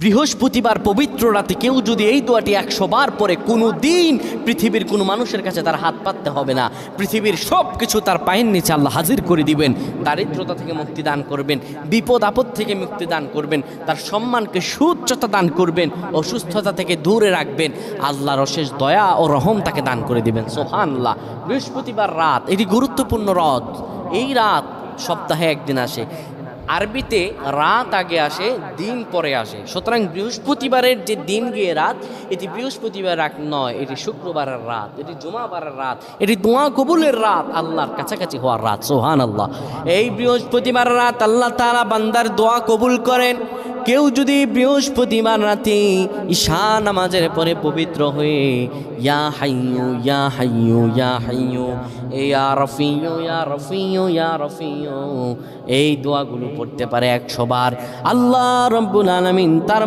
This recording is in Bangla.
বৃহস্পতিবার পবিত্র রাতে কেউ যদি এই দোয়াটি 100 বার পরে কোনো দিন পৃথিবীর কোনো মানুষের কাছে তার হাত পাততে হবে না, পৃথিবীর সব কিছু তার পায়ের নিচে আল্লাহ হাজির করে দিবেন। দারিদ্রতা থেকে মুক্তি দান করবেন, বিপদ আপদ থেকে মুক্তি দান করবেন, তার সম্মানকে সুউচ্চতা দান করবেন, অসুস্থতা থেকে দূরে রাখবেন, আল্লাহর অশেষ দয়া ও রহম তাকে দান করে দিবেন। সুবহানাল্লাহ। বৃহস্পতিবার রাত এটি গুরুত্বপূর্ণ রাত। এই রাত সপ্তাহে একদিন আসে, আরবিতে রাত আগে আসে, দিন পরে আসে। সুতরাং বৃহস্পতিবারের যে দিন গিয়ে রাত, এটি বৃহস্পতিবার রাত নয়, এটি শুক্রবারের রাত, এটি জুমাবারের রাত, এটি দোয়া কবুলের রাত, আল্লাহর কাছাকাছি হওয়ার রাত। সুবহানাল্লাহ। এই বৃহস্পতিবার রাত আল্লাহ তাআলা বান্দার দোয়া কবুল করেন। কেউ যদি বৃহস্পতিবার রাতে ঈশা নামাজের পরে পবিত্র হয়ে ইয়া হাইয়ু ইয়া হাইয়ু ইয়া হাইয়ু ইয়া রফিয়ু ইয়া রফিয়ু ইয়া রফিয়ু এই দোয়াগুলো পড়তে পারে 100 বার, আল্লাহ রাব্বুল আলামিন তার